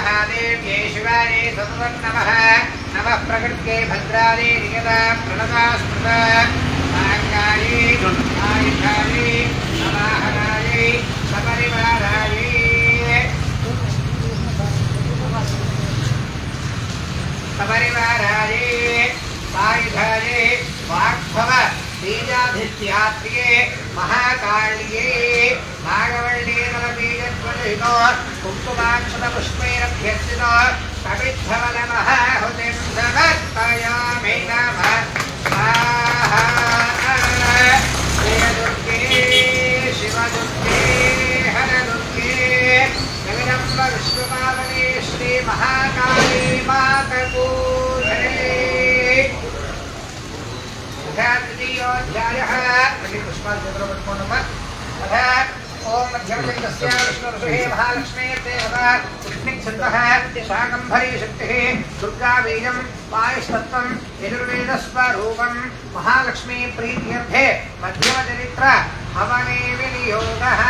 महादेव्यै शिवायै सततं नमः नमः प्रकृत्यै भद्रायै नियता प्रणता स्मृता माङ्गायै आयुधायै समाहनायै सपरिवारायै सायुधायै वाग्भव बीजाधिष्ठ्यात्रिये महाकाल्ये नागवल्लीनलबीजत्वलितो कुङ्कुमाक्षतपुष्पैरभ्यर्चितो कविद्धवनमहाहुतिं समर्पयामि नमः स्वाहा जयदुर्गे शिवदुर्गे हरदुर्गे जगदम्ब विश्वपावने श्रीमहाकाली मातको तृतीयोऽध्यायः पुष्पालचन्द्रपट्कोणः तथा ओं मध्यमचन्द्रस्य विष्णुर्षुः महालक्ष्मीर्देवता कृष्णिच्छन्दः शाकम्भरी शक्तिः दुर्गाबीजं वायुस्तत्त्वं यजुर्वेदस्वरूपं महालक्ष्मीप्रीत्यर्थे मध्यमचरित्र हवने विनियोगः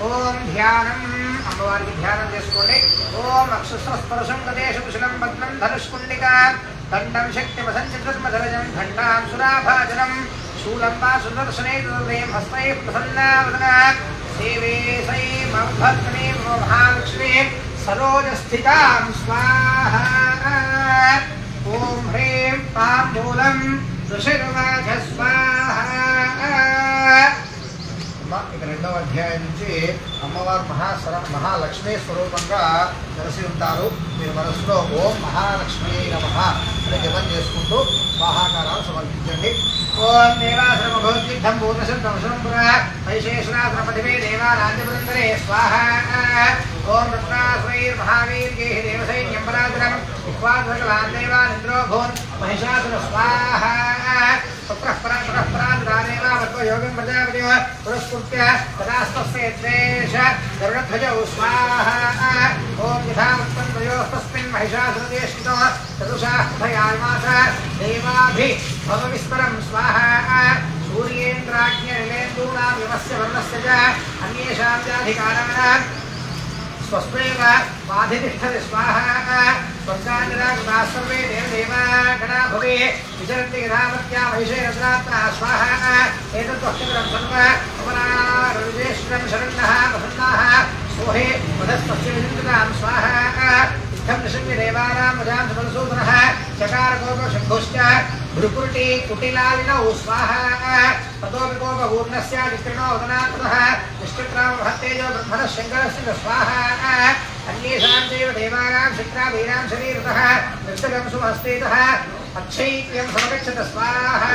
ओं ध्यानम् అమ్మవారికి ధ్యానం చేసుకోండి ఓం అక్షస్రస్పర్శం గదేషు కుశలం పద్మం ధనుష్కుండికా దండం శక్తిమసంచతుర్మధరజం ఘంటాం సురాభాజనం శూలం వా సుదర్శనే దుర్దయం హస్తై ప్రసన్నావదనా సేవే సైమభక్తనే మహాలక్ష్మీ సరోజస్థితాం స్వాహా ఓం హ్రీం తాంబూలం ఋషిర్వాచ స్వాహా ఇక రెండవ అధ్యాయం నుంచి అమ్మవారు మహాలక్ష్మీ స్వరూపంగా తెలిసి ఉంటారు. మీరు మనసులో ఓం మహాలక్ష్మీ నమః అని జపం చేసుకుంటూ మహాకారాలు సమర్పించండి. ఓం దేవాశ్రమ భౌతికం భూతశబ్దం పురా వైశేషణాశ్రమపతివే దేవారాజ్యపురందరే స్వాహ. ఓం రత్నాశ్రైర్మహావీర్యై దేవసైన్యం పరాజరం విశ్వాద్వకలాన్ దేవానింద్రో భూన్ మహిషాసుర స్వాహ. యోగం ప్రజాపతి పురస్కృత్య తదాస్తస్య ద్వేష గరుడధ్వజౌ స్వాహా. ఓం యథావృత్తం ద్వయోస్తస్మిన్ మహిషాసురదేశితో చతుషాః కథయామాస దేవాభిభవవిస్మరం స్వాహా. సూర్యేంద్రాజ్ఞనిలేందూనాం యమస్య వర్ణస్య చ అన్యేషాం చాధికారాణాం స్వస్మేవ బాధితిష్ఠతి స్వాహా. స్వర్గాంజనాకృతాः సర్వే దేవదేవాగణా భవే విచరంతి యథామత్యా వైశేరత్నాత్మా స్వాహా. ఏతద్వక్తవరం సర్వ అపరారుజేశ్వరం శరణ్యः ప్రసన్నాः సోహే వధస్తస్య విచింతతాం స్వాహా. ఇత్థం నిశమ్య దేవానాం వజాం సమనసూదనः చకారకోప శంభుశ్చ భృకుటి కుటిలాలినౌ స్వాహా. తతోపి కోపపూర్ణస్య వికృణో వదనాత్మనः నిష్ఠిత్రామహత్తేజో బ్రహ్మణः శంకరస్య స్వాహా. అన్యేషాం చైవ దేవానాం శక్రావీరాం శరీరతः నిర్జగం సుహస్తేతः అక్షైత్యం సమగచ్చత స్వాహా.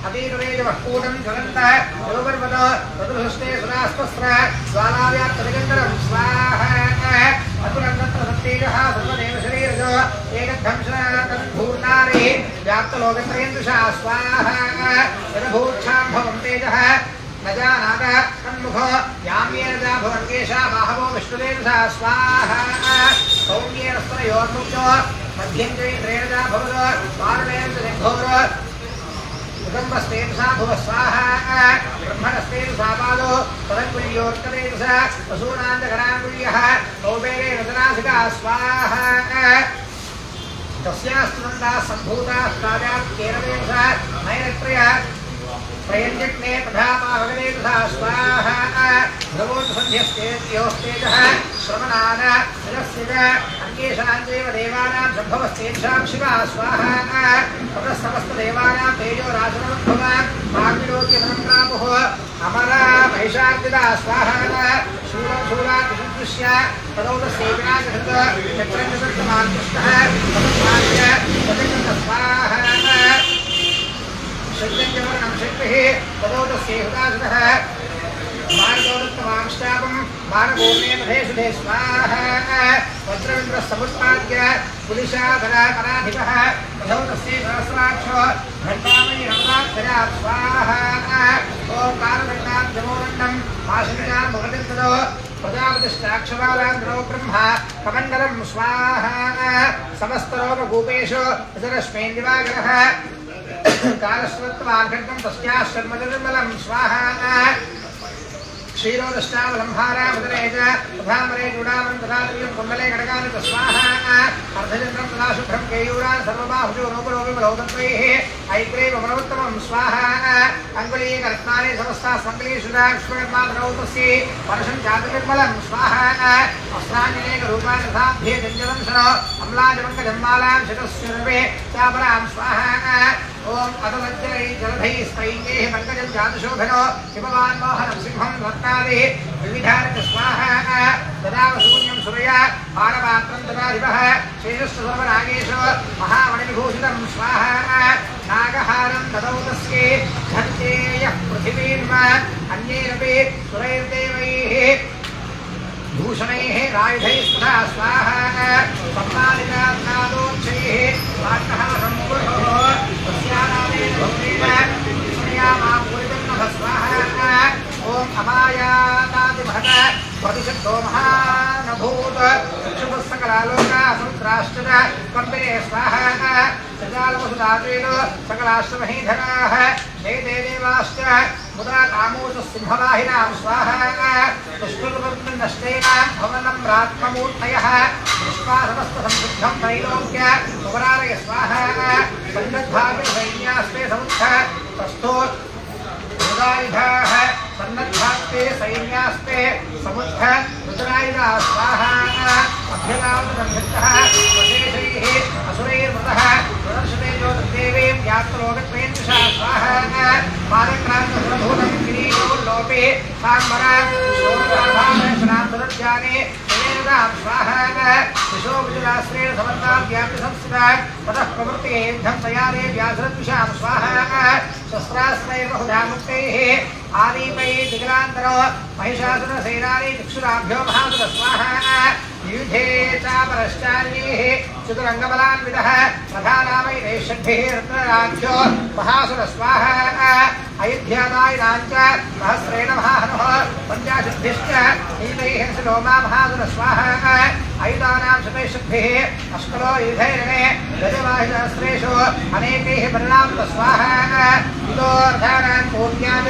అతీతురేజవఃకూటం జ్వలంతः యోగర్వదో వధుహస్తే సురాస్పస్ర జ్వాలావ్యాప్తనిరంతరం స్వాహా. అతులంతత్ర సత్తేజः సర్వదేవ శరీరజో ఏకధ్వంసనూర్ణారే వ్యాప్తలోకత్రయందుషా స్వాహా. యదభూక్షాంభవం తేజः न जानात तन्मुखो याम्येन जा भवन्केशा बाहवो विष्णुदेवसा स्वाहा. सौम्येन स्तनयोर्मुख्यो मध्येन्द्रेण जा भवतो वारुणेन च निर्घोरो कुटुम्बस्तेजसा भुव स्वाहा. ब्रह्मणस्तेजसा पादो तदङ्गुल्योत्कलेजसा वसूनाञ्जघनाङ्गुल्यः कौबेरेण तनासिका स्वाहा. तस्यास्तु नन्दाः सम्भूताः ताजात् केरवेशा नैरत्रय प्रयञ्जग्ने प्रधापावगने तथा स्वाहा. ध्रुवोत्सन्ध्यस्तेजः श्रवणान शिरस्य च अन्येषां चैव देवानां सम्भवस्तेषां शिवा स्वाहा. ततस्तमस्तदेवानां तेजो राजनमद्भवान् वाग्विलोक्यमनन्त्रापुः अमरा महिषार्जिता स्वाहा. शूलादिशुदृश्य तदौतस्यैविनाशकृत चक्रञ्चतर्तमान् कृष्णः तदस्मास्य तदकृत स्वाहा. शक्तिवर्णं शक्तिः तदौतस्यैहुतासुतः मार्गोदत्तमांश्चापं मार्गोर्णे मधेशुधे स्वाहा. वज्रविन्द्रसमुत्पाद्य पुलिशाधरापराधिपः तदौतस्यै सहस्राक्षो घण्टामयि रमणाक्षरा स्वाहा. ओंकारदण्डात् जमोदण्डं माशनिकां भवति तदो प्रजापतिश्चाक्षरालान्द्रो ब्रह्मा कमण्डलं स्वाहा. समस्तरोगभूपेषु वितरश्मेन्दिवाकरः कालस्वत्वान् खड्गं तस्याः शर्मनिर्मलं स्वाहा. क्षीरोदष्टावलंहारामदने च तथामरे चूडामं तथा त्रियं कुण्डले घटकानि च स्वाहा अर्धचन्द्रं तथा शुभ्रं केयूरान् सर्वबाहुजो रूपलोकविमलौदत्वैः ऐक्रेवमनवत्तमं स्वाहा अङ्गुलीकरत्नानि समस्तास्मङ्गलीषुराक्ष्मकर्माधनौतस्यै परशं चातुर्निर्मलं स्वाहा अस्त्राण्यनेकरूपाणि तथाभ्ये जञ्जवंशनो अम्लाजमङ्गजम्मालां शतस्युर्वे चापरां स्वाहा ओम अतवज्जलै जलधैः स्त्रैः पङ्कजं जातशोभनो हिमवान् मोहनं सिंहं रत्नादिः विविधानि च स्वाहा तदावशून्यं सुरया पारपात्रं तदाधिपः शेषश्च सर्वनागेशो महामणिविभूषितं स्वाहा नागहारं ददौ तस्यै धन्तेयः पृथिवीर्वा अन्यैरपि सुरैर्देवैः भूषणैः रायुधैस्तथा स्वाहा सम्मानितादोक्षैः वाट्टः सम्पूर्णो तस्यानामेन भक्तेन विस्मयामापूरितं नभः स्वाहा ॐ अमायातादिमहत प्रतिशब्दो महानभूत चक्षुः समुद्राश्च कम्पिने स्वाहा सजालवसुधात्वेन सकलाश्रमहीधराः जयते देवाश्च मुदा कामोजसिंहवाहिनां स्वाहा दुष्कृतनष्टेनां भवनं रात्ममूर्तयः विश्वासमस्तसंशुद्धं त्रैलोक्य सुवरारय स्वाहा सन्नद्धापि सैन्यास्ते समुत्थ तस्थो रुद्रायुधाः सन्नद्धास्ते सैन्यास्ते समुत्थ रुद्रायुधा स्वाहा अभ्यगावसंयुक्तः वशेषैः असुरैर्वृतः प्रदर्शते ज्योतिर्देवीं व्याप्तलोकत्वेन्द्रशा स्वाहा पादक्रान्तसुरभूतं किरीटोल्लोपे साम्बरां शोभराभां सुरज्जाने शनेरदां स्वाहा दिशो विजुराश्रेण समन्तां व्याप्तिसंस्थिता ततः प्रवृत्तिः युद्धं तयारे व्यासरद्विषां स्वाहा शस्त्रास्त्रैर्बहुधा मुक्तैः आदीपैः दिगलान्तरो महिषासुरसेनानि चक्षुराभ्यो महासुर स्वाहा युधे चापरश्चान्यैः चतुरङ्गबलान्वितः प्रधानामैः षड्भिः रत्नराज्यो महासुर स्वाहा अयोध्यादायिनाञ्च सहस्रेण महाहनुः पञ्चाशद्भिश्च नीलैः शिलोमा महासुर स्वाहा आयुधानां शतैषद्भिः अष्कलो युधैरणे गजवाहिसहस्रेषु अनेकैः बलां स्वाहा युधोर्धानां पूर्व्या च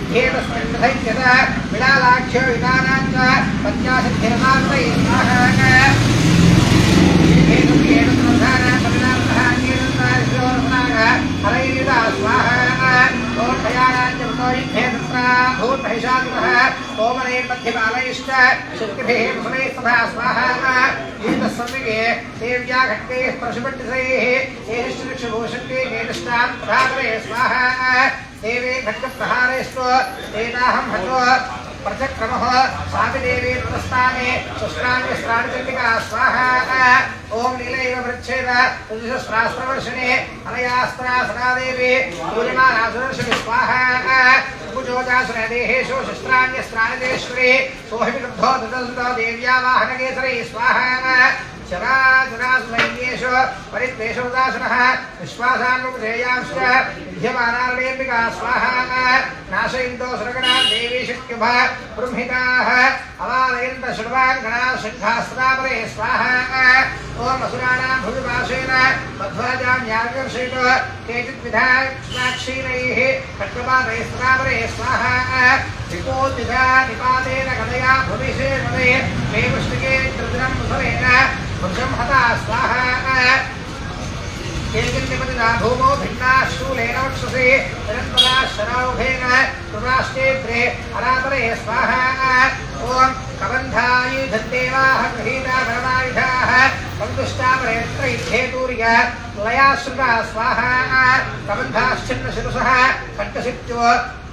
विध्येतस्मिन् दैत्यत विडालाख्यो युधानां च पञ्चाशद्भिर्मात्रैः स्वाहा हरैर्युधा स्वाहा ओमनैर्मध्यपालैश्च शक्तिभिः मुसलैस्तथा स्वाहा एतस्सम्मिगे देव्या घट्कैः परशुपट्टिसैः एहिश्चक्षुभूषक्तिः केतिष्ठां प्रधातरे स्वाहा देवे घट्कप्रहारेस्तु एताहं हतो प्रचक्रमः सापि देवी प्रस्थाने शस्त्राण्यस्त्राणिचण्डिका स्वाहा ओम नीलैव वृच्छेद तुलसीशास्त्रवर्षिणे अनयास्त्रा सदा देवी पूजमानासुरर्षिणि स्वाहा उपजोजासुरे देहेषु शस्त्राण्यस्त्राणिदेश्वरी सोऽहिविरुद्धो ददल्तो देव्या वाहनकेसरी स्वाहा चराचरासुरैन्येषु परित्वेषोदासनः विश्वासान्मुपधेयांश्च विद्यमानार्णेऽम्बिका स्वाहा नाशयन्तो सुरगणा देवी शक्युभ बृंहिताः अवादयन्त शर्वाङ्गणाः शङ्खास्त्रापरे स्वाहा ओम असुराणां भुविपाशेन मध्वराजां यागर्षयितो केचिद्विधाक्षीणैः खड्गपातैस्त्रापरे स्वाहा विपोद्विधा निपातेन कथया भुविशेषणे मे पुष्टिके त्रिदिनं मुसलेन वृषं हता स्वाहा केचिन्निपतिता भूमौ भिन्नाः शूलेन वक्षसि निरन्तराः शरौघेन कृताश्चेत्रे अरापरे स्वाहा ओम कबन्धायुधन्देवाः गृहीता परमायुधाः सन्तुष्टापरेत्रैद्धेतूर्य लयाश्रुता स्वाहा कबन्धाश्चिन्नशिरसः खड्गसित्यो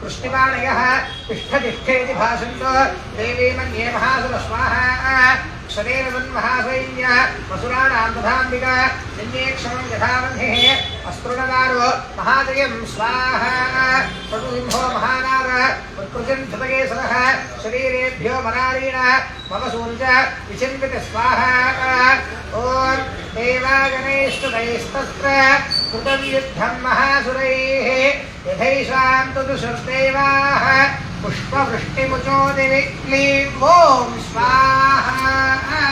वृष्टिपाणयः तिष्ठतिष्ठेति भाषन्तो देवी मन्ये महासुर स्वाहा क्षरेण मन्महासैन्य वसुराणां तथाम्बिका निन्येक्षमं यथावह्निः अस्त्रुणकारो महाजयं स्वाहा पटुसिंहो महानाद उत्कृतिं धृतकेसरः शरीरेभ्यो मरारीण मम सूर्य विचिन्वित स्वाहा ॐ देवागणैस्तुतैस्तत्र कृतं युद्धं महासुरैः यथैषां तु दुषुर्देवाः पुष्पवृष्टिमुचो दिवि क्लीं ॐ स्वाहा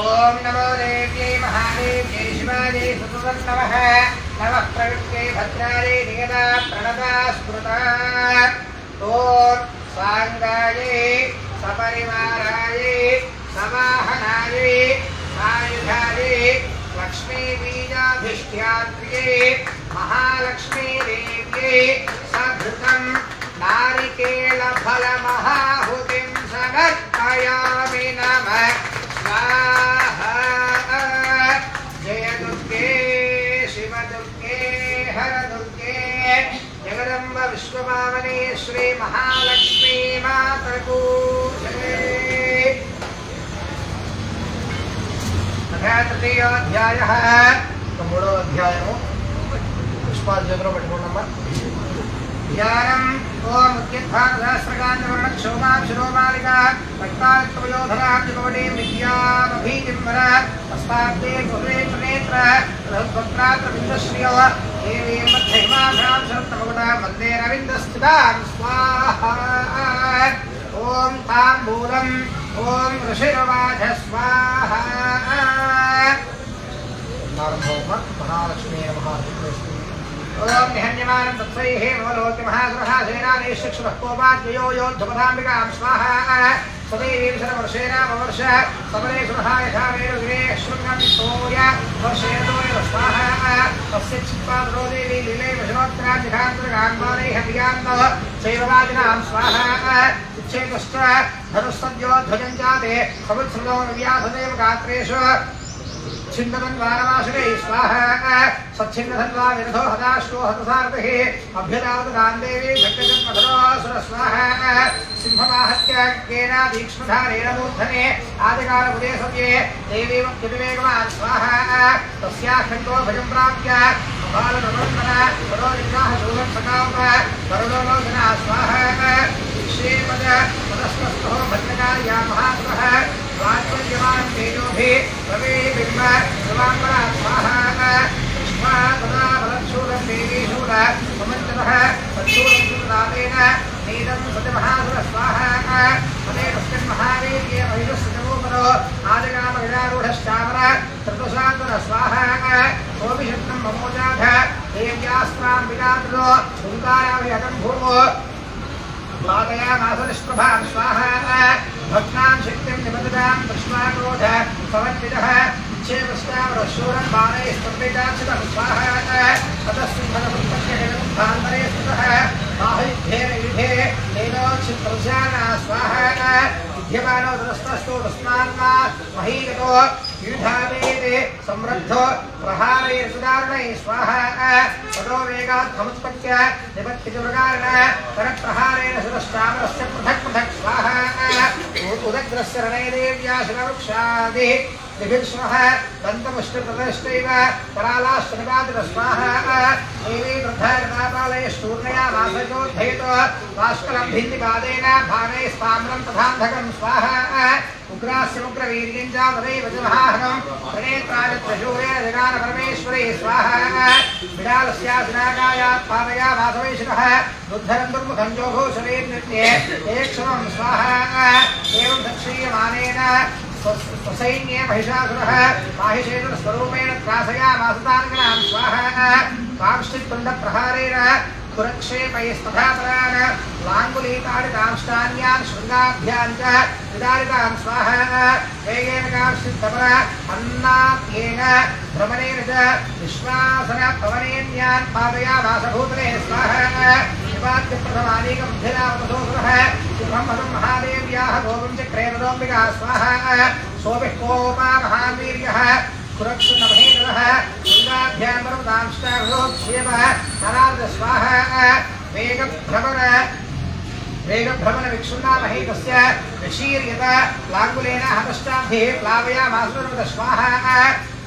ओम नमो देव्यै महादेव्यै शिवायै सततं नमः नमः प्रविष्टे भद्रायै नियता प्रणता स्मृता ओम सांगायै सपरिवारायै सवाहनायै सायुधायै लक्ष्मी बीजाधिष्ठ्यात्र्यै महालक्ष्मी देव्यै सधृतं नारिकेलफलमहाहुतिं समर्पयामि नमः स्वाहा जय दुर्गे शिवदुर्गे हरदुर्गे जगदम्ब विश्वभावने श्री महालक्ष्मी मातरको जय। तृतीयोऽध्यायः मूडो अध्यायము पुष्पाद्योगरो पठितुम् ध्यानम् ओम उद्यद्भागसहस्रकान्तवर्णक्षोभाक्षरोमालिका रक्तात्मयोधराब्जकवटीं विद्यामभीतिम्बर अस्माद्दे गुरुवे त्रिनेत्र बृहद्वक्त्रात्रविन्दश्रियो देवीं मध्यहिमाभ्यां शरत्तमकुटां वन्दे रविन्दस्थितां स्वाहा ओम ताम्बूलम् ओम ऋषिरुवाच स्वाहा महालक्ष्मी नमः ओम निहन्यमानं तत्सैः मवलोक्य महासुरः सेनानीश्चक्षुः कोपाद्वयो योद्धपदाम्बिकां स्वाहा सदैवीं शरवर्षेण मवर्ष समरे सुरः यथा वेरुगिरे शृङ्गं तोय वर्षेणोय स्वाहा तस्य चित्पादरो देवी लीले वशोत्तराजिघान्तरगान्वानैः प्रियान्तः शैववादिनां स्वाहा उच्छेदश्च धनुस्तद्यो ध्वजं जाते समुत्सृतो व्यासदेव गात्रेषु छिन्दनं वारवासुरे स्वाहा सच्छिन्नधन्वा विरथो हदाश्रो हतसारथिः अभ्यदावत गान्देवी भक्तजन्मधरोऽसुर स्वाहा सिंहमाहत्य केना दीक्ष्णधारेण मूर्धने आदिकालपुदे सव्ये देवीमत्यतिवेगवान् स्वाहा तस्याः खण्डो भजं प्राप्य बालनमोन्मन सरोजिन्नाः शूलं सकाप वरुणो लोचना स्वाहा श्रीमद पदस्तस्थो भद्रकार्या महासुरः वात्सल्यवान् तेजोभिः रवे बिम्ब सर्वाम्बरा स्वाहा विश्वा तदा बलच्छूलं देवी शूल समञ्चतः तच्छूलं सुदातेन नीदं सत्यमहासुर स्वाहा मने तस्मिन् महावीर्ये महिषस्सुतमोपरो आदिकामगजारूढश्चामर त्रतुशान्तन स्वाहा सोऽभिषक्तं ममोजाध देव्यास्त्रां विदातृतो हुङ्काराभिहतं भूमो वादयामासनिष्प्रभां स्वाहा भक्तां शक्तिं निबद्धतां दृष्ट्वाक्रोध समन्वितः इच्छेवस्तावरशूरं बाणैः स्पर्धिताक्षितं स्वाहा ततस्सिंहसम्पत्त्यजगन्भान्तरे स्थितः बाहुयुद्धेन युधे तेनोच्छित्रस्याना स्वाहा युध्यमानो दुरस्तस्तु तस्मान्मा महीगतो युधावेदे समृद्धो प्रहारैर्सुदारुणैः स्वाहा ततो वेगात् समुत्पत्य निपत्तिप्रकारेण करप्रहारेण सुरश्चामरस्य पृथक् पृथक् स्वाहा उदग्रस्य रणे देव्या शिववृक्षादिः विभिर्ष्वः दन्तमुष्टिप्रदश्चैव करालाश्चनिपातिः स्वाहा देवी वृद्धागतापालयश्चूर्णया वासयोद्धयतो बाष्कलं भिन्दिपादेन भागैस्ताम्रं तथान्धकं स्वाहा उग्रास्यमुग्रवीर्यं च तदैव च महाहनं त्रिनेत्रादित्रशूरे जगानपरमेश्वरी स्वाहा विडालस्यासिनागायात् पादया वासवैशिरः दुद्धरं दुर्मुखं जोघोषवीर्नित्ये एकक्षमं स्वाहा एवं दक्षीयमानेन स्वसैन्ये महिषासुरः माहिषेतुस्वरूपेण त्रासयामासुताङ्गनां स्वाहा कांश्चित्तुण्डप्रहारेण पुरक्षेपैस्तथापरान् लाङ्गुलीताडितांष्टान्यान् शृङ्गाभ्यां च विदारितां स्वाहा वेगेन कांश्चित्तपर अन्नाद्येन भ्रमणेन च विश्वासनपवनेन्यान् पादयामासभूतले स्वाहा निपात्यप्रथमानीकं धिरावतसोऽसुरः शुभं मदं महादेव्याः गोपं च क्रेतदोऽम्बिका स्वाहा सोऽभिः कोपा महावीर्यः सुरक्षुणमहेन्द्रः शृङ्गाभ्यां पर्वतांश्चारोक्ष्येवः नरार्द स्वाहा वेगभ्रमणविक्षुण्णामहेतस्य विशीर्यत लाङ्गुलेन हतश्चाभिः प्लावयामासुरवद स्वाहा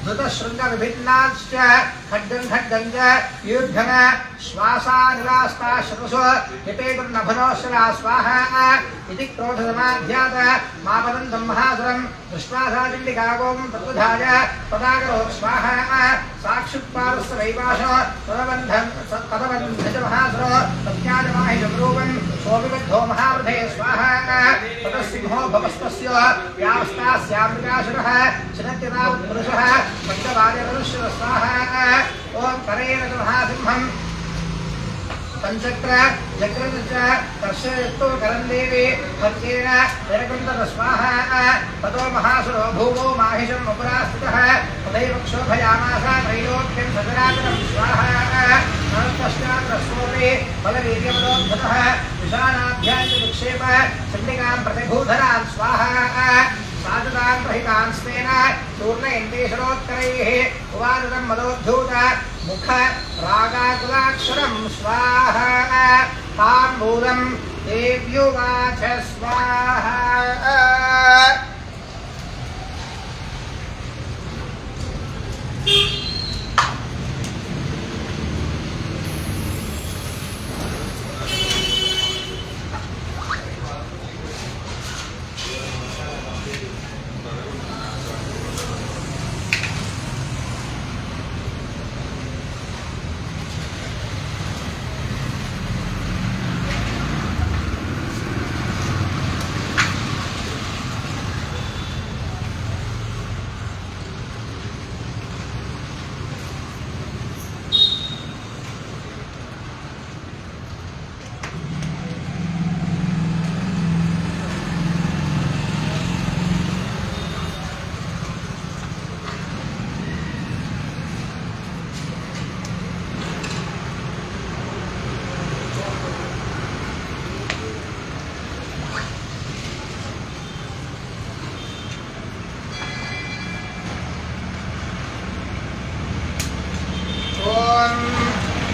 धृतशृङ्गविभिन्नाश्च खड्गं खड्गं च यूर्धन श्वासानिवास्ता शतसो हिपेतुर्नभनोश्वरा स्वाहा इति क्रोधसमाध्यात मापदन्तं महासुरं दृष्ट्वा सा चण्डिकागों तत्वधाय पदाकरोत् स्वाहा साक्षुत्पादस्य वैवाशो तदबन्धजमहासुरो तस्याजमाहिजमरूपन् सोऽपिबद्धो महावृधे स्वाहा ततसिंहो भवस्तस्य व्यावस्तास्यामृगासुरः चिनत्यतावत्पुरुषः पञ्चवार्यमनुष्यः स्वाहा ॐ करेण च महासिंहम् पंचक्र जक्रच दर्शयतु करन्देवी भक्तेन निरकुन्दत स्वाहा ततो महासुरो भूमौ माहिषम् उपरास्थितः तदैव क्षोभयामास त्रैलोक्यं सचराचरं स्वाहा तत्पश्चात् रस्वोऽपि बलवीर्यमदोद्धतः विषाणाभ्यां च निक्षेप चण्डिकां प्रतिभूधरान् स्वाहा साधुतान् प्रहितांस्तेन चूर्णयन्तेशरोत्तरैः उवारुतं मदोद्धूत मुख रागाकुलाक्षरं स्वाहा ताम्बूलं देव्युवाच स्वाहा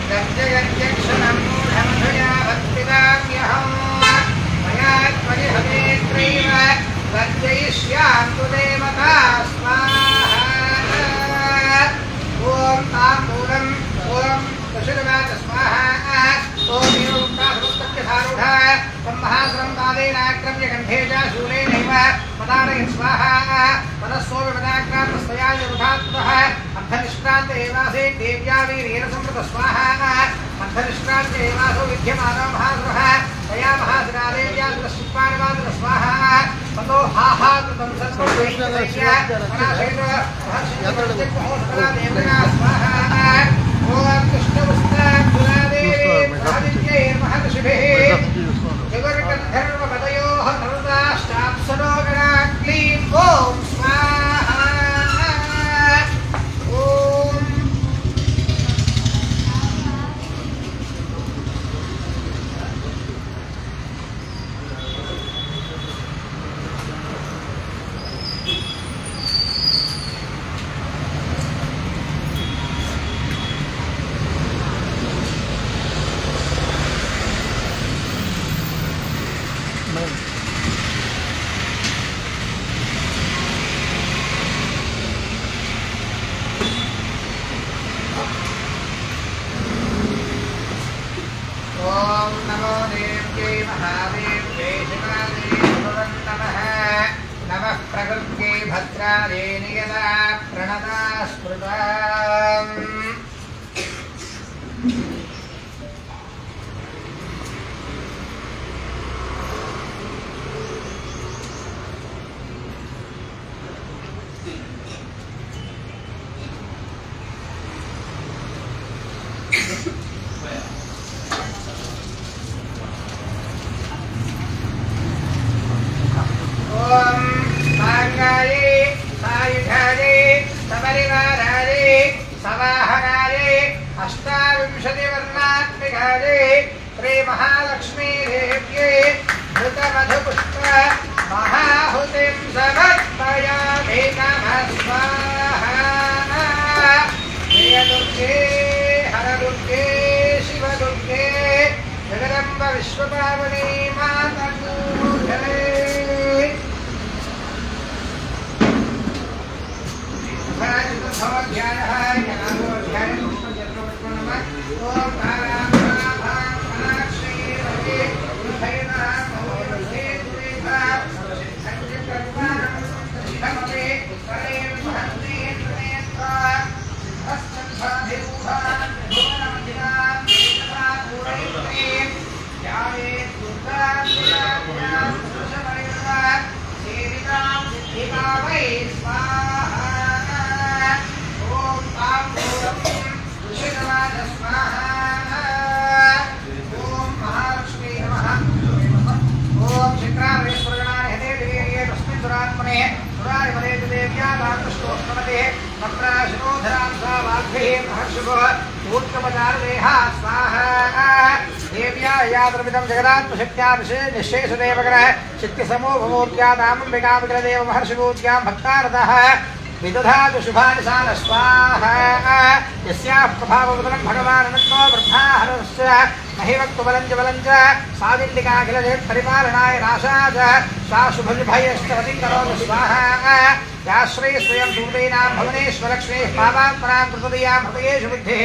गद्यगद्यक्षणं मूढमधुया भक्तिदाम्यहं मया त्वरिहवेत्रैव गद्ययिष्यान्तु देवता स्वाहा ॐ ताम्बूलम् ॐ दशरवाच स्वाहा ॐ एवमुक्तासमुक्तभ्यधारूढा तं महासुरं पादेनाक्रम्य कण्ठे च शूलेनैव पदारयन् स्वाहा पदस्सोऽपि पदाक्रान्तस्तयाय रुधात्तः अर्धनिष्क्रान्त एवासे देव्या वीर्येण संवृत स्वाहा अर्धनिष्क्रान्त एवासो विद्यमानो महासुरः तया महासुरा देव्या सुरश्चित्पाणिवासुर स्वाहा ततो हाहा कृतं सर्वं वैश्वतस्य अनाशेन महर्षिः देवता स्वाहा ॐ कृष्णवस्त्राक्षुरादेवी आदित्यै महर्षिभिः जगर्गन्धर्वपदयोः नरदाश्चाप्सरोगणा क्लीं ॐ स्वाहा प्रकृत्यै भद्रादे नियता प्रणता स्मृता अष्टाविंशतिवर्णात्मिकाले श्री महालक्ष्मी देव्ये धृतमधुपुष्प महाहुतिं समर्पयामि नमः स्वाहा जयदुर्गे हरदुर्गे शिवदुर्गे जगदम्ब विश्वपावनी माता Hasta परमात्मने सुरारिमले देव्या रामकृष्णोत्तमते मन्त्राशिरोधरां सा वाग्भिः महर्षिभो ऊर्ध्वपचारदेहा स्वाहा देव्या यादृमिदं जगदात्मशक्त्या निःशेषदेवग्रह चित्तसमूहमूर्त्या नामम्बिकामित्रदेव महर्षिभूत्यां भक्तारतः विदधातु शुभानि सान स्वाहा यस्याः प्रभावबलं भगवान् अनन्तो ब्रह्माहरस्य नहि वक्तुबलं च बलं च सादिल्लिकाखिलजगत् परिपालनाय नाशाय सा शुभविभयश्च वतिकरोतु स्वाहा या श्री स्वयं दूतेनां भवनेश्वरलक्ष्मीः पावात्मनां कृतदयां हृदयेषु बुद्धिः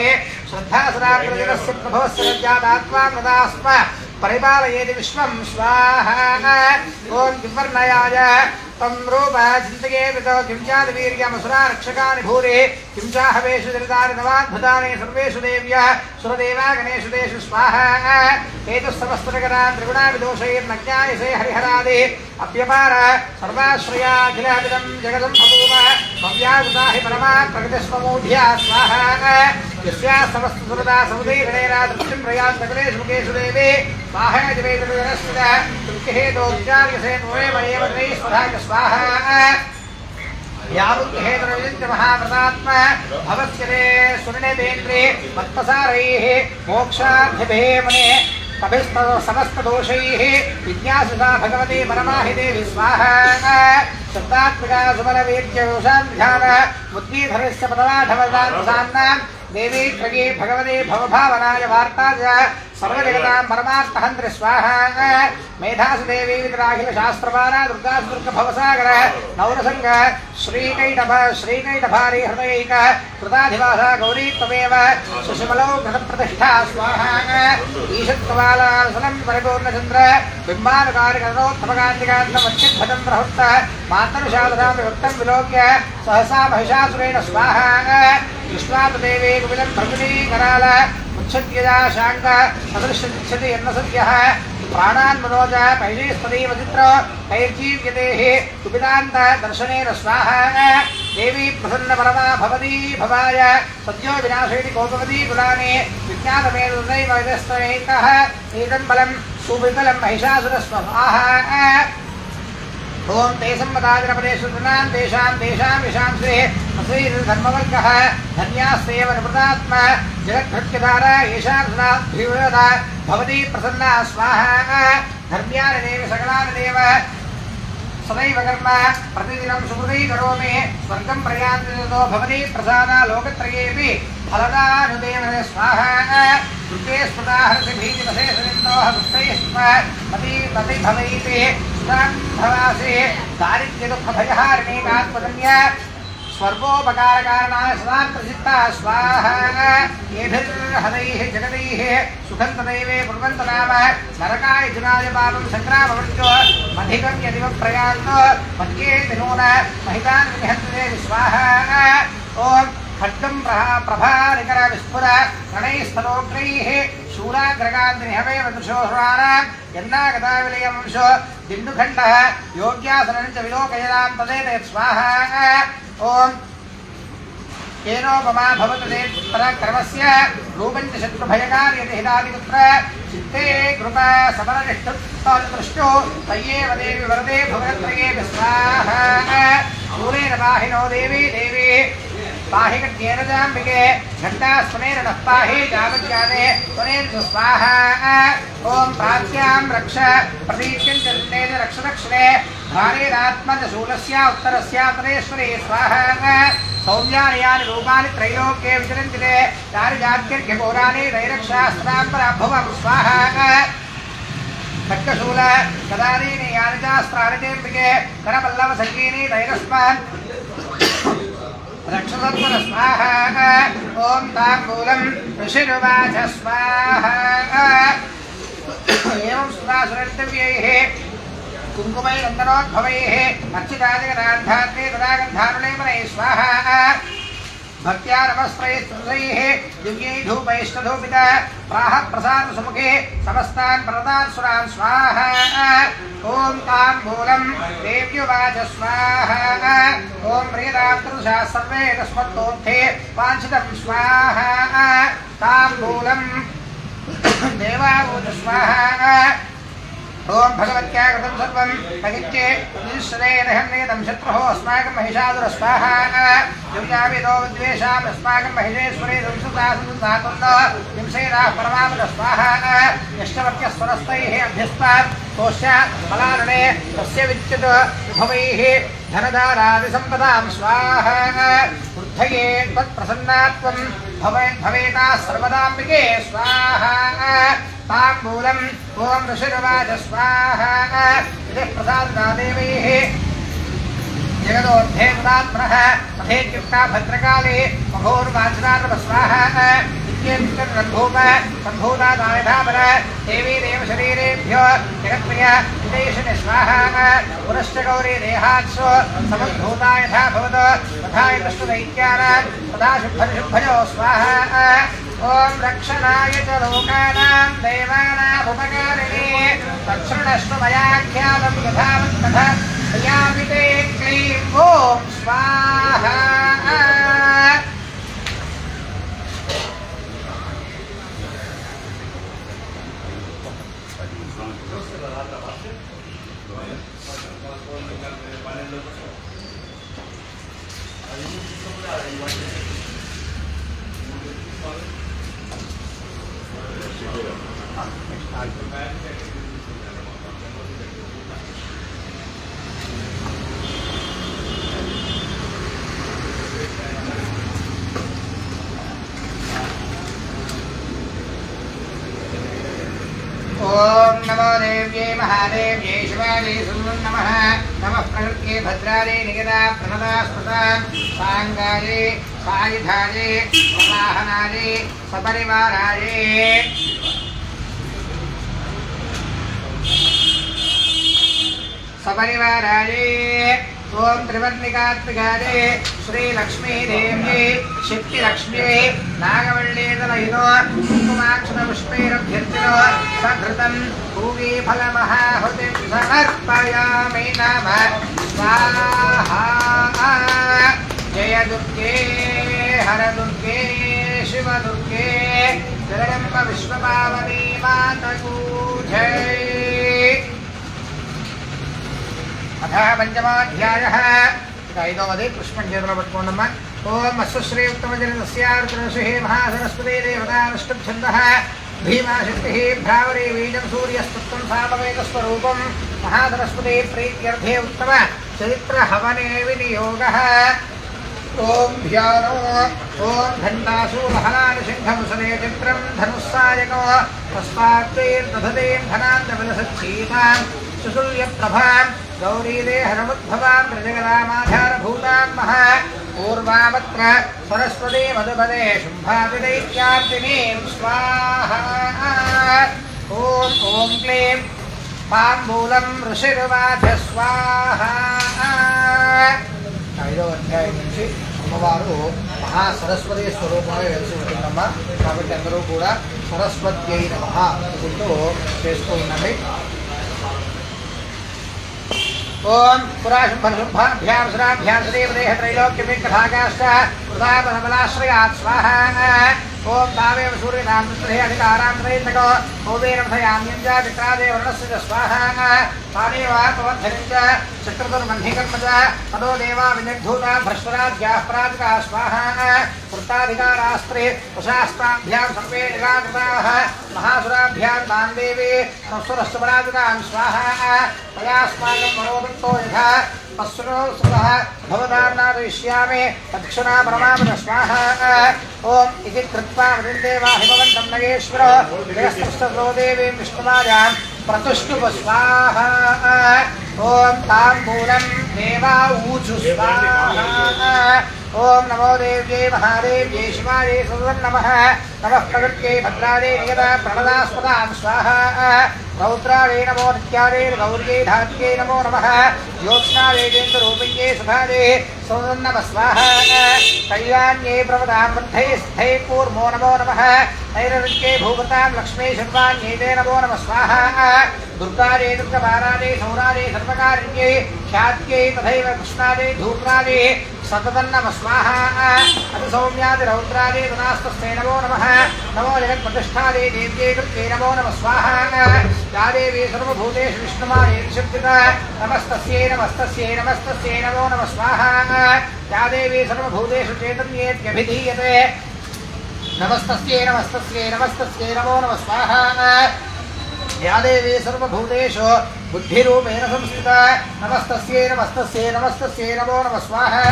श्रद्धा सदा प्रजनस्य प्रभवस्य लज्जादात्मा प्रदास्म परिपालयेति विश्वं स्वाहा ॐ विवर्णयाय तं रूप चिन्तये वितो किं चादवीर्यमसुरा रक्षकानि भूरि किं चाहवेषु दरितानि नवाद्भुतानि सर्वेषु देव्यः सुरदेवा गणेषु देषु स्वाहा एतत्समस्तनगरान् त्रिगुणाविदोषैर्नज्ञायसे हरिहरादि अप्यपार सर्वाश्रयाखिलाभिदं जगदं बभूव भव्याकृता हि परमा प्रकृतिस्वमूढ्या स्वाहा यस्याः समस्तसुरदा समुदीरणेन दृष्टिं प्रयान्तकलेषु मुखेषु देवी स्वाहा जवेदनुजनस्य तृप्तिहेतोच्चार्यसे त्वमेव तैः स्वधा स्वाहा यावुत्हेतुर्विजित्य महाव्रतात्मा भवत्सरे सुनिनेन्द्रे मत्पसारैः मोक्षाध्यभेमने समस्तदोषैः विज्ञासिता भगवती परमाहि देवी स्वाहा शब्दात्मिका सुबलवीर्ययोषां ध्यान बुद्धिधरस्य पदवाढवदान्सान्नां देवी त्रयी भगवती भवभावनाय वार्ताय सर्वजगतां परमार्थहन्त्रि स्वाहा मेधासु देवी विद्राखिल शास्त्रपारा दुर्गासुदुर्ग भवसागर नौरसंग श्रीकैटभारी हृदयैक कृताधिवासा गौरी त्वमेव सुषमलौ घटप्रतिष्ठा स्वाहा ईशत्कपालासनं परिपूर्णचन्द्र बिम्बानुकारिकरणोत्तमकान्तिकान्तमच्युद्भजं प्रहृत्त मातरुषादनां विभक्तं विलोक्य सहसा महिषासुरेण स्वाहा कृष्णादेवी कुमिलं भर्मिणी कराल मुच्छद्यजा शांक सदृश्यति अन्नसद्यः प्राणान् मनोज महिषीस्पदी वचित्र कैर्जीव्यतेः कुपितान्त दर्शनेन स्वाहा देवी प्रसन्न परमा भवती भवाय सद्यो विनाशयति कोपवती कुलानि विज्ञानमेतदैव यतस्तैकः एतं बलं सुविकलं महिषासुरस्वाहा ओम ते सम्पदाजनपदेशुनां तेषां यशांसे धर्मवर्गः धन्यास्तेव निवृतात्मा जगद्भक्त्यधारा येषां सदाभिवदा भवती प्रसन्ना स्वाहा धर्म्यानि देव सकलानि देव सदैव कर्म प्रतिदिनं सुहृदि करोमि स्वर्गं प्रयान्तो भवती प्रसादा लोकत्रयेऽपि फलदानुदेव स्वाहा दुर्गे स्मृता हर्षभीतिवशेषनिन्दोः दुष्टैः मती भवैति भवासे दारिद्र्यदुःखभयहारिणी कात्मजन्य स्वर्गोपकारकारणाय सदा प्रसिद्धा स्वाहा येभिर्हदैः जगदैः सुखं तदैवे कुर्वन्त नाम नरकाय जुनाय पापं सङ्ग्रामवृत्यो मधिकं यदिव प्रयान्तो मद्ये दिनून महितान् विहन्ते स्वाहा ॐ खड्गं प्रभानिकर विस्फुर गणैस्तनोग्रैः शूलाग्रगान्तिनिहमेव दृशोहराणां यन्नागताविलयवंशो दिण्डुखण्डः योग्यासनं च विलोकयदां तदेतत् स्वाहा ॐ केनोपमा भवतदेत्परक्रमस्य रूपं च शत्रुभयकार्यति हितादिपुत्र चित्ते कृपा समरनिष्ठुत्तदृष्टो तय्येव देवी वरदे भुवनत्रयेऽपि स्वाहा शूलेन पाहिनो देवी देवी पाहि गड्येन जाम्बिके घण्टास्वनेन नः पाहि जावज्ञाने त्वनेन स्वाहा ॐ प्राच्यां रक्ष प्रतीक्ष्यं चन्द्रेण रक्षदक्षिणे भारेरात्मजशूलस्य उत्तरस्यापरेश्वरे स्वाहा सौम्यानि यानि रूपाणि त्रैलोक्ये विचरन्ति ते यानि जात्यर्घ्यघोराणि नैरक्षास्त्रां पराभवं स्वाहा खड्गशूल गदादीनि यानि चास्त्राणि तेऽम्बिके करपल्लवसङ्गीनि नैरस्मान् रक्षसत्वर स्वाहा ओम तांबूलं ऋषिरुवाच स्वाहा एवं सुरासुरर्तव्यैः कुङ्कुमैरन्दनोद्भवैः अर्चितादिगदान्धात्रे तदागन्धानुलेपनैः स्वाहा भक्त्या नमस्त्रैस्तुतैः दिव्यैः धूपैष्टधूपित प्राह प्रसादसुमुखे समस्तान् प्रदान् सुरान् स्वाहा ॐ ताम्बूलं देव्युवाच स्वाहा ॐ प्रियदातृषा सर्वे तस्मत्तोऽर्थे वाञ्छितं स्वाहा ताम्बूलं देवावूच स्वाहा ओम भगवत्या कृतं सर्वं तगिच्चे निःश्रेयनहन्नेतं शत्रुः अस्माकं महिषासुर स्वाहा युज्ञाविदो विद्वेषाम् अस्माकं महिषेश्वरे संसुतासुतातुल्लो हिंसेनाः परमापद स्वाहा यष्टवर्त्यस्वरस्तैः अभ्यस्तात् तोष्य फलारणे तस्य विच्युत विभवैः धनधारादिसम्पदां स्वाहा वृद्धये त्वत्प्रसन्नात्वं भवेताः सर्वदाम्बिके स्वाहा ताम्बूलम् ओम ऋषिर्वाच स्वाहा इति प्रसादनादेवैः जगदोद्धे तदात्मनः तथेत्युक्ता भद्रकाले मघोर्वाचनार्व स्वाहा इत्येतन्भूम सम्भूतादायधापर देवी देवशरीरेभ्यो जगत्प्रिय विदेशिनि स्वाहा पुनश्च गौरी देहात्सु समुद्भूता यथा भवतो तथा विष्णुदैत्यानां तदा शुभ्रशुभ्रजो स्वाहा ओम रक्षणाय च लोकानां देवानामुपकारिणे तच्छृणुष्व मयाख्यातं यथावत्तथा यामि ते क्लीं ॐ स्वाहा ओम नमो देव्ये महादेव्ये शिवायै नमः नमः प्रकृत्यै भद्रायै निगदा प्रणदा स्मृता सांगायै सायुधायै वाहनायै सपरिवारायै ओम त्रिवर्णिकात्मिकायै श्री लक्ष्मी देव्यै शक्तिलक्ष्म्यै नागवल्लीतलहितो कुङ्कुमाक्षतपुष्पैरभ्यर्थितो सघृतं पूगीफलमहाहुतिं समर्पयामि नमः स्वाहा जय दुर्गे हर दुर्गे शिव दुर्गे जगदम्ब विश्वपावनी मातकू जय अथ पंचमाध्यायः ऐदवदि पुष्पं చేతిలో పట్టుకోండమ్మా ఓం అశ్వశ్రీ ఉత్తమజనస్యార్తనశిః మహాసరస్వతీ దేవతానుష్ఠుప్ఛందః భీమాశక్తిः భ్రావరీ బీజం సూర్యస్తత్వం సామవేదస్వరూపం మహాసరస్వతీ ప్రీత్యర్థే ఉత్తమ చరిత్ర హవనే వినియోగः ఓం ధ్యానో ఓం ఘంటాసూరహలాని శంఖముసలే చిత్రం ధనుస్సాయకో తస్మాత్తైర్దధతేం ధనాంతబలసచ్చీతాం సుశూల్యప్రభాం गौरीदेहनमुद्भवां प्रजगदामाधारभूतां महा पूर्वावत्र सरस्वती मधुपदे शुम्भादिदैत्यार्तिनीं स्वाहा ॐ ॐ क्लीं ताम्बूलं ऋषिर्वाच स्वाहा ఐదో అధ్యాయం నుంచి అమ్మవారు మహాసరస్వతి స్వరూపంలో వెలిసి ఉంటుందమ్మా కాబట్టి అందరూ కూడా సరస్వత్యై నమః అనుకుంటూ చేస్తూ ఉండండి ओम पुराशुभ्यां श्राभ्यां श्रीवदेह त्रैलोक्यमिकथाकाश्च प्रतापनबलाश्रयात् स्वाहा ओम तावेव सूर्यनां अधिकारां त्रैतको कौबेरमथयाम्यं च चित्रादेवर्णस्य स्वाहा तादेवात्मवर्धनं च चक्रतुर्मह्निकर्म च तदो देवा विनिर्धूता भ्रष्टराज्ञाः पराजिताः स्वाहा वृत्ताधिकारास्त्रे कुशास्ताभ्यां सर्वे निराकृताः महासुराभ्यां तां देवी संस्वरस्य पराजितां स्वाहा तयास्माकं मनोदत्तो यथा पश्चिमोत्सवः भवतां नादयिष्यामि तत्क्षणा परमापद स्वाहा ओम इति कृत्वा वृन्देवा हिमवन्तं नगेश्वरो जगस्तस्थो देवीं विष्णुमायां प्रतुष्टुप स्वाहा ओम ताम्बूलं देवा ऊचु स्वाहा ओम नमो देव्ये महादेव्ये शिवायै नमः नमः प्रकृत्यै भद्रायै निगदा प्रणदास्पदां स्वाहा रौद्रायै नमो नित्यायै गौर्यै धात्यै नमो नमः ज्योत्स्नायै चन्द्ररूपिण्यै सुधायै नमः स्वाहा कल्याण्यै प्रवदां वृद्धै स्थै कूर्मो नमो नमः नैरविद्यै भूभृतां लक्ष्मी शर्वाण्यै ते नमो नमः स्वाहा दुर्गायै दुर्गपारायै सौरायै सर्वकारिण्यै ख्यात्यै तथैव कृष्णायै धूम्रायै सततं नमः स्वाहा अतिसौम्यादि रौद्रादि गुणास्तस्यै नमो नमः नमो जगत्प्रतिष्ठादे देव्यै कृत्यै नमो नमः स्वाहा या देवी सर्वभूतेषु विष्णुमायेति शब्दिता नमस्तस्यै नमस्तस्यै नमस्तस्यै नमो नमः स्वाहा या देवी सर्वभूतेषु चैतन्येत्यभिधीयते नमस्तस्यै नमस्तस्यै नमस्तस्यै नमो नमः स्वाहा या देवी सर्वभूतेषु बुद्धिरूपेण संस्थिता नमस्तस्यै नमस्तस्यै नमस्तस्यै नमो नमः स्वाहा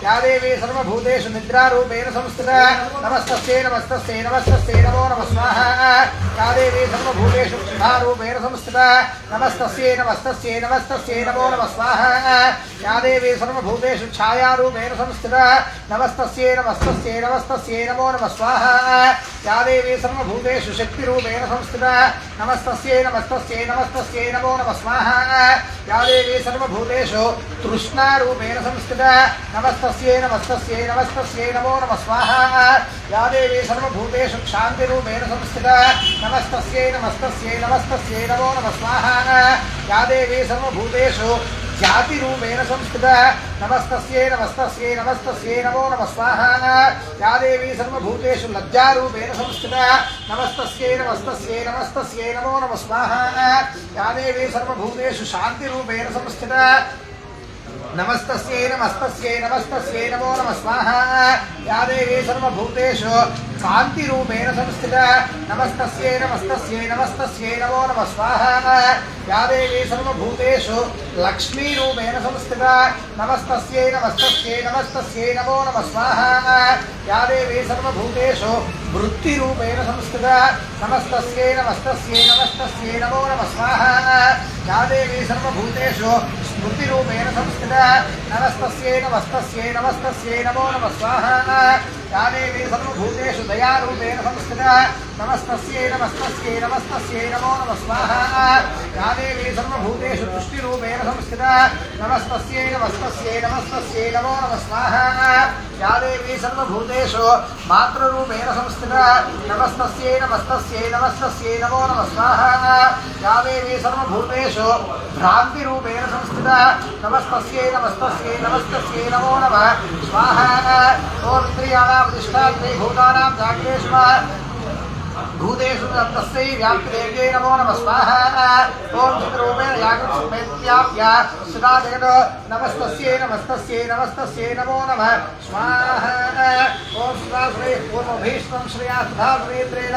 या देवी सर्वभूतेषु निद्रारूपेण संस्थिता नमस्तस्यै नमस्तस्यै नमस्तस्यै नमो नमः स्वाहा या देवी सर्वभूतेषु क्षुधारूपेण संस्थिता नमस्तस्यै नमस्तस्यै नमस्तस्यै नमो नमः स्वाहा या देवी सर्वभूतेषु छायारूपेण संस्थिता नमस्तस्यै नमस्तस्यै नमस्तस्यै नमो नमः स्वाहा या देवी सर्वभूतेषु शक्तिरूपेण संस्थिता नमस्तस्यै नमस्तस्यै नमस्तस्यै नमो नमः स्वाहा या देवी सर्वभूतेषु तृष्णारूपेण संस्थिता नमस्तस्यै नमस्तस्यै नमस्तस्यै नमो नमः स्वाहा या देवी सर्वभूतेषु क्षान्तिरूपेण संस्थिता नमस्तस्यै नमस्तस्यै नमस्तस्यै नमो नमः स्वाहा या देवी सर्वभूतेषु जातिरूपेण संस्थिता नमस्तस्यै नमस्तस्यै नमस्तस्यै नमो नमः स्वाहा या देवी सर्वभूतेषु लज्जारूपेण संस्थिता नमस्तस्यै नमस्तस्यै नमस्तस्यै नमो नमः स्वाहा या देवी सर्वभूतेषु शान्तिरूपेण संस्थिता नमस्तस्यै नमस्तस्यै नमस्तस्यै नमो नमः स्वाहा या देवी सर्वभूतेषु कान्तिरूपेण संस्थिता नमस्तस्यै नमस्तस्यै नमस्तस्यै नमो नमः स्वाहा या देवी सर्वभूतेषु लक्ष्मीरूपेण संस्थिता नमस्तस्यै नमस्तस्यै नमस्तस्यै नमो नमः स्वाहा या देवी सर्वभूतेषु वृत्तिरूपेण संस्थिता नमस्तस्यै नमस्तस्यै नमस्तस्यै नमो नमः स्वाहा या देवी सर्वभूतेषु स्मृतिरूपेण संस्थिता नमस्तस्यै नमस्तस्यै नमस्तस्यै नमो नमः स्वाहा या देवी सर्वभूतेषु दयारूपेण संस्थिता नमस्तस्यै नमस्तस्यै नमस्तस्यै नमो नमः स्वाहा या देवी सर्वभूतेषु तुष्टिरूपेण संस्थिता नमस्तस्यै नमस्तस्यै नमस्तस्यै नमो नमः स्वाहा या देवी सर्वभूतेषु मातृरूपेण संस्थिता नमस्तस्यै नमस्तस्यै नमस्तस्यै नमो नमः स्वाहा या देवी सर्वभूतेषु भ्रान्तिरूपेण संस्थिता नमस्तस्यै नमस्तस्यै नमस्तस्यै नमो नमः स्वाहा ओम त्रियाणामधिष्ठात्रे भूतानां जागरेषु भूतेषु तस्यै व्याप्तिरेव्यै नमो नमः स्वाहा ओम चिद्रूपेण जागृत्समेत्याप्य सदा जगतो नमस्तस्यै नमस्तस्यै नमस्तस्यै नमो नमः स्वाहा ओम सुराश्रे पूर्वभीष्मं श्रिया सुधा सुरेन्द्रेण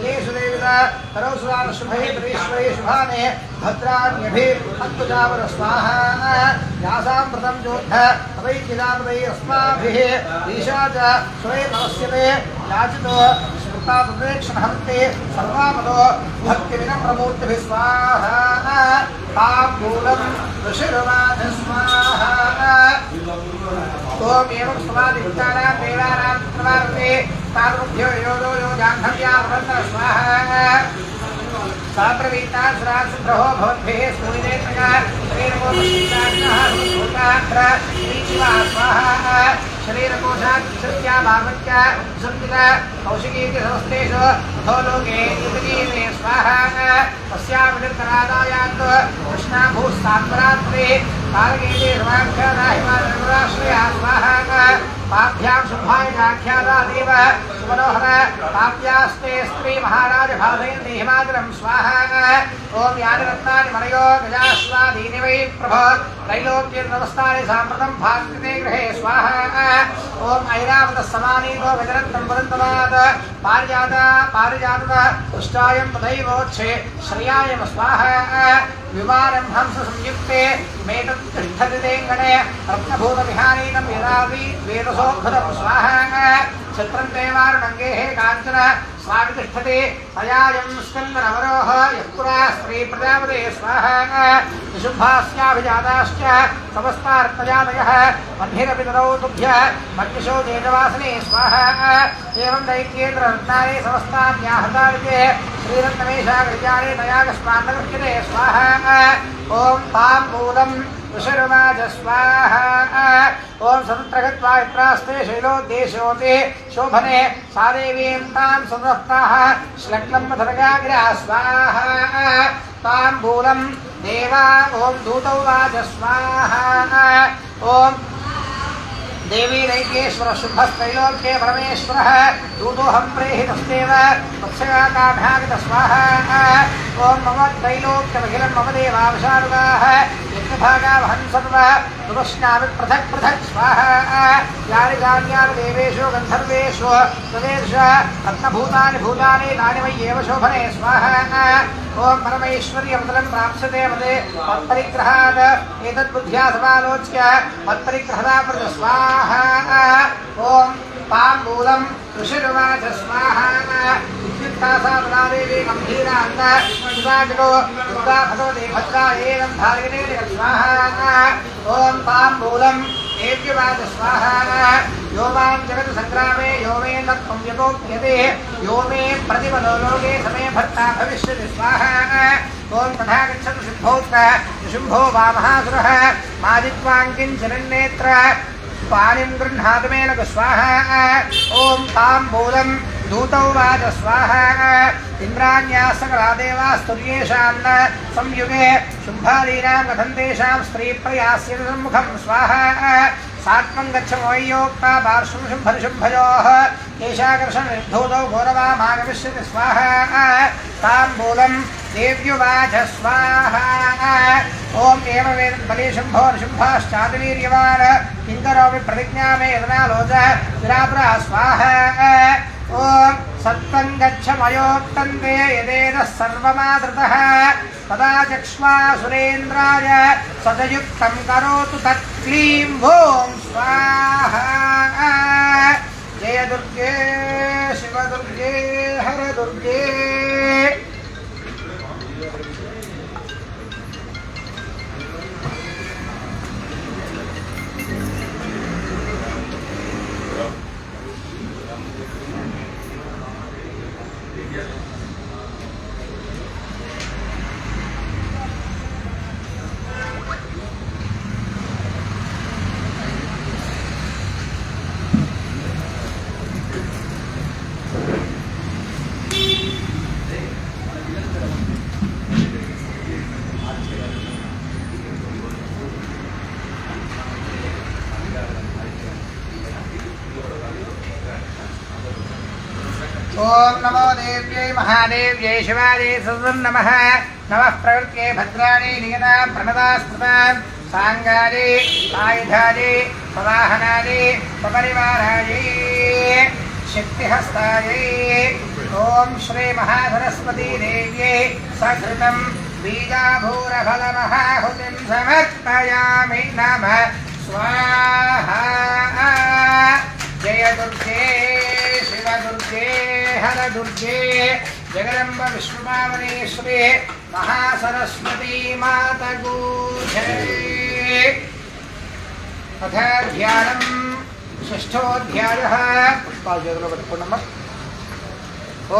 देषु देविता करोसुरान शुभे प्रीश्वरे शुभाने भद्राण्यभिरन्तुजावर स्वाहा यासां प्रथम जोद्ध अवैद्यदामदैरस्माभिः ईशा च स्वये नमस्यते याचितो स्मृताप्रेक्षणहन्ते सर्वापदो भक्तिविनम्रमूर्तिभिः स्वाहा ताम्बूलं ऋषिरुवाच स्वाहा ओम एवं समाधिभूतानां देवानां प्रवार्ते तारुभ्यो योजो यो जाह्नव्यावर्तन स्वाहा साप्रवीता सुरासुभ्रहो भवद्भिः सूर्यनेत्रया शरीरकोशः भूताग्र श्रीशिवा स्वाहा शरीरकोशात्या भागवत्या सुन्दिता कौशिकीति समस्तेषु अधोलोके युगजीवे स्वाहा तस्यां विनिर्तरादायात् कृष्णाभूः साम्बरात्रे कालगेते सर्वाख्यादाहिमाश्रया स्वाहा पाभ्यां शुभाय व्याख्याता देव सुमनोहर पाप्यास्ते स्त्री महाराज भावयन्ति हिमाचलं स्वाहा ओम यानि रत्नानि मणयो गजाश्वादीनि वै प्रभ त्रैलोक्यं नमस्तानि साम्प्रतं भास्कृते गृहे स्वाहा ओम ऐरावतः समानीतो विदरत्तं वदन्तमात् पारिजातः पुष्टायं तथैवोच्छे श्रियायं स्वाहा विमानं हंस संयुक्ते मेतत् तिष्ठति तेङ्गणे रत्नभूतविहानीनं यदावि वेदसोद्धतं स्वाहा छत्रं देवारुणङ्गेः काञ्चन स्वामि तिष्ठति तयायं स्कन्दनवरोह यः पुरा स्त्रीप्रजापते स्वाहा निशुम्भास्याभिजाताश्च समस्तार्थजातयः वह्निरपितरौ तुभ्य मग्निशो तेजवासने स्वाहा एवं दैत्येन्द्ररत्नानि समस्तान्याहताविते श्रीरत्नमेषागृजानि तयागस्मान्नगृह्यते स्वाहा ओम ताम्बूलं ऋषिरुवाच स्वाहा ओम समुद्रगत्वा यत्रास्ते शैलोद्देशोते शोभने सा देवीं तां संरक्ताः श्लग्नं मथरगाग्रा स्वाहा ताम्बूलं देवा ओम दूतौवाच स्वाहा ओम देवी नैकेश्वर शुभस्त्रैलोक्ये परमेश्वरः दूतोऽहं प्रेहितस्तेव तत्सगाकाभ्यागत स्वाहा ॐ मम त्रैलोक्यमखिलं मम देवावशारुगाः यज्ञभागा वहन् सर्व तुमस्नामि पृथक् पृथक् स्वाहा यानि जान्यानि देवेषु गन्धर्वेषु तदेश रत्नभूतानि भूतानि तानि वै एव शोभने स्वाहा ओम परमेश्वर्यमतलं प्राप्स्यते मदे मत्परिग्रहात् एतद्बुद्ध्या समालोच्य मत्परिग्रहदा प्रज स्वाहा ओम ताम्बूलं ऋषिरुवाच स्वाहा विद्युत्तासा तदादेवी गम्भीरा अन्त सुदाजगो दुर्गा भगवती भद्रा एनं धारिणे स्वाहा ओम ताम्बूलं देव्यवाच स्वाहा यो मां जगत् संग्रामे यो मे तत्त्वं व्यपोक्यते यो मे प्रतिपदो लोके समे भर्ता भविष्यति स्वाहा ओम तथा गच्छतु सिद्धोऽत्र शुम्भो वामहासुरः मादित्वाङ्किञ्चरन्नेत्र पाणिं गृह्णातु मे लघु स्वाहा ओम ताम्बूलं दूतौ वाच स्वाहा इन्द्राण्याः सकला देवास्तुर्येषान्न संयुगे शुम्भादीनां कथन्तेषां स्त्रीप्रयास्यति सम्मुखं स्वाहा सात्मं गच्छमोयोक्ता पार्श्वं शुम्भनिशुम्भयोः केशाकर्षणनिर्धूतौ गौरवामागमिष्यति स्वाहा ताम्बूलं देव्युवाच स्वाहा ओम एवमेतत् बले शुम्भो निशुम्भाश्चातिवीर्यवान् किङ्करोमि प्रतिज्ञा मे यदनालोच विरापुरा स्वाहा ओम सत्त्वं गच्छ मयोक्तन्ते यदेतः सर्वमादृतः तदा चक्ष्वा सुरेन्द्राय सदयुक्तं करोतु तत् क्लीं ॐ स्वाहा जय दुर्गे शिवदुर्गे हरदुर्गे ओम नमो देव्यै महादेव्यै शिवायै सदं नमः नमः प्रवृत्यै भद्राणि नियता प्रणता स्मृता सांगायै आयुधायै प्रवाहनायै सपरिवारायै शक्तिहस्तायै ओम श्री महासरस्वती देव्यै सकृतं बीजाभूरफलमहाहुतिं समर्पयामि नमः स्वाहा जय दुर्गे शिवदुर्गे हरदुर्गे जगदम्ब विश्वपावनेश्वरी महासरस्वती मातगो जय अथ ध्यानं षष्ठोऽध्यायः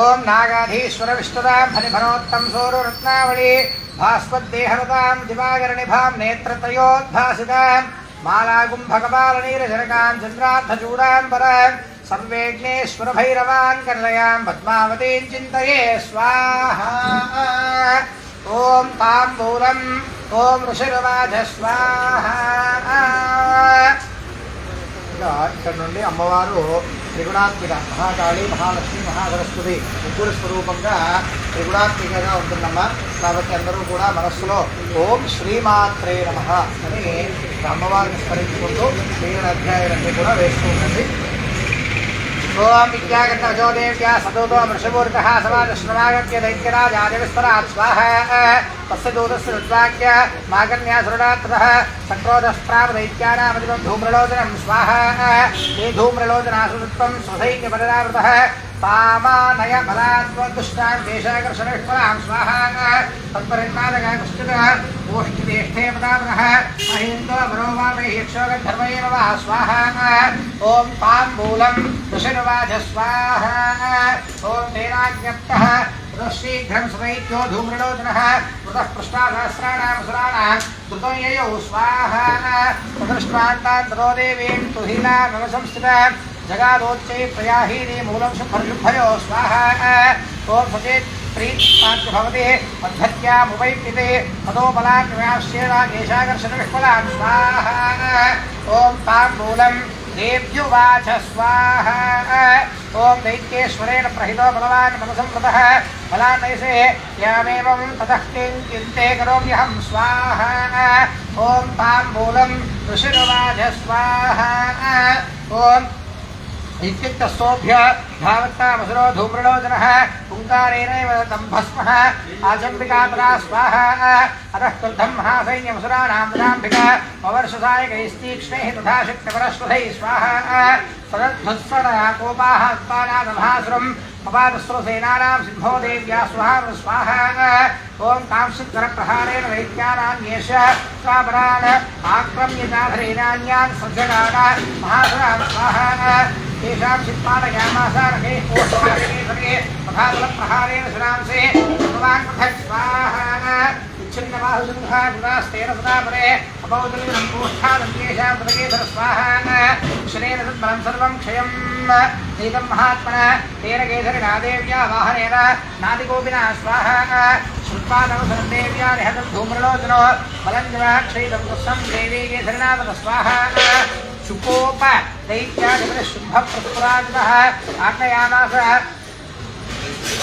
ओम नागाधीश्वर विष्णुदां फलिफलोत्तम सोरुरत्नावली भास्वद्देहवतां दिवाकरनिभां नेत्रत्रयोद्भासितां मालाकुम्भकपालनीरजनकां चन्द्रार्थचूडाम्बरां सर्वेज्ञेश्वर भैरवान् कर्णयां पद्मावतीं चिन्तये स्वाहा ओम ताम्बूलं ओम ऋषिरुवाच स्वाहा ఇక్కడ నుండి అమ్మవారు త్రిగుణాత్మిక మహాకాళి మహాలక్ష్మి మహాసరస్వతి ముగ్గురు స్వరూపంగా త్రిగుణాత్మికగా ఉంటుందమ్మా. కాబట్టి అందరూ కూడా మనస్సులో ఓం శ్రీమాత్రే నమః అని అమ్మవారిని స్మరించుకుంటూ మిగిలిన అధ్యాయాలన్నీ కూడా వేస్తూ ఉండండి. ओम विद्यागतजो देव्या सदोतो वृषभूर्तः समाजश्रमागत्य दैत्यराजादिविस्तरात् स्वाहा तस्य दूतस्य रुद्वाक्य माकन्यासुरणात्तः सक्रोधस्प्रावदैत्यानामधिपं धूम्रलोचनं स्वाहा ये धूम्रलोचनासुत्वं स्वसैन्यपरिरावृतः पामानय बलाद्वदुष्टां देशाकर्षणविष्फलां स्वाहा तत्परिन्मादकः कश्चित् ओष्ठिदेष्ठे पदावनः महीन्दो मरोवामे यक्षोगन्धर्वैव वा स्वाहा ओम ताम्बूलं ऋषिरुवाच स्वाहा ओम तेनाज्ञप्तः शीघ्रं सदैत्यो धूम्रलोचनः मृतः पृष्ठासहस्राणां सुराणां कृतं ययौ स्वाहा तदृष्ट्वान्तान् ततो देवीं तुहिलामवसंस्थितां जगादोच्चै प्रयाहीनि मूलं शुभयो स्वाहा ओम सचेत् प्रीत्पात्र भवति पद्धत्यामुपैक्यते ततो बलान्याश्चेदा केशाकर्षणविष्फलां स्वाहा ओम ताम्बूलं देव्युवाच स्वाहा ओम दैत्येश्वरेण प्रहितो भगवान् मनसंवृतः फलानैसे यामेवं ततः किञ्चिन्ते करोम्यहं स्वाहा ओम ताम्बूलं ऋषिरुवाच स्वाहा ओम इत्युक्तस्तोभ्य धावत्तामसुरो धूम्रलोचनः पुङ्कारेणैव दम्भस्मः आचम्बिकातरा स्वाहा अतः क्रुद्धं महासैन्यमसुराणां तदाम्बिका पवर्षसायकैस्तीक्ष्णैः तथा शक्तिपरश्वधैः स्वाहा सदध्वत्सदया कोपाः उत्पादादभासुरम् अपादस्वसेनानां सिंहो देव्या स्वाहा ओं कांशिकरप्रहारेण दैत्यानां येष स्वापरान् आक्रम्य चाधरेणान्यान् सज्जगान् महासुरां स्वाहा तेषां चित्पादयामास रथैः कोष्ठाकेसरे तथा बलप्रहारेण शिरांसे भगवान् पृथक् स्वाहा छिन्नबाहुसिंहा गुणास्तेन सदा परे अपौदलिनं कोष्ठादन्त्येषां तदकेसर स्वाहा शनेन तद्बलं सर्वं क्षयम् एतं महात्मना तेन केसरिणा देव्या वाहनेन नादिकोपिना स्वाहा श्रुत्वादवसरं देव्या निहतं धूम्रलोचनो बलं जवाक्षयितं दुःखं देवी केसरिणा तद स्वाहा शुकोप दैत्यादिपरिशुम्भप्रस्फुराजितः आज्ञयामास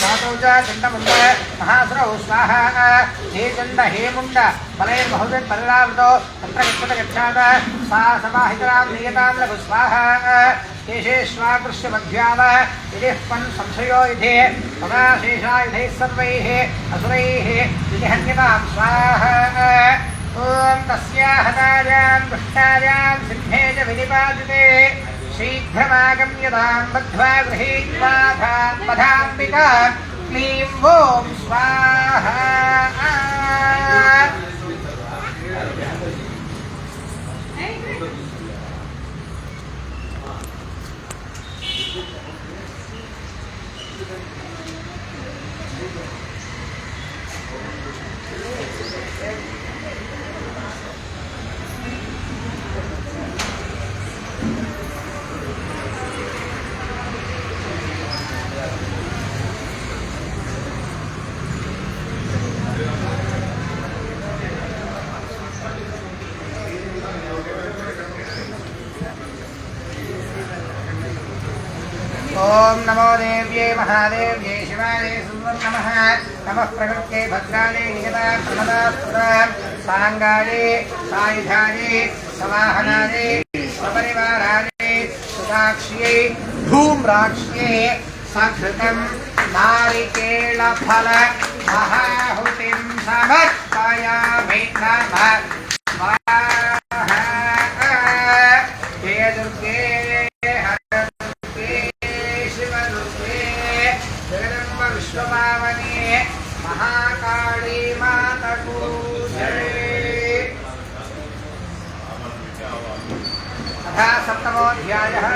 चण्डमुण्ड महासुरौ स्वाहा हे चण्ड हे मुण्ड फलैर्बहुभिर्परिलावृतो तत्र गच्छत गच्छात सा समाहितरां नियतां लघु स्वाहा केशेष्वाकृष्यमध्याव यदिः पन् संशयो युधे तदा शेषायुधैः सर्वैः असुरैः विनिहन्यतां स्वाहा ॐ तस्या हतायां दुष्टायां सिंहे च विनिपातिते शीघ्रमागम्यतां बद्ध्वा गृहीत्वा पदाम्बिका क्लीं ॐ स्वाहा ओम नमो देव्ये महादेव्ये शिवाय नमः नमः प्रकृत्यै भद्रायै नियता प्रमदास्पदा साङ्गायै सायुधायै सवाहनायै सपरिवारायै सुदाक्ष्यै धूम्राक्ष्यै सघृतं नारिकेलफल महाहुतिं समर्पयामि नमः स्वाहा हे दुर्गे विश्वपावने महाकाली माता को जय। अथा सप्तमोऽध्यायः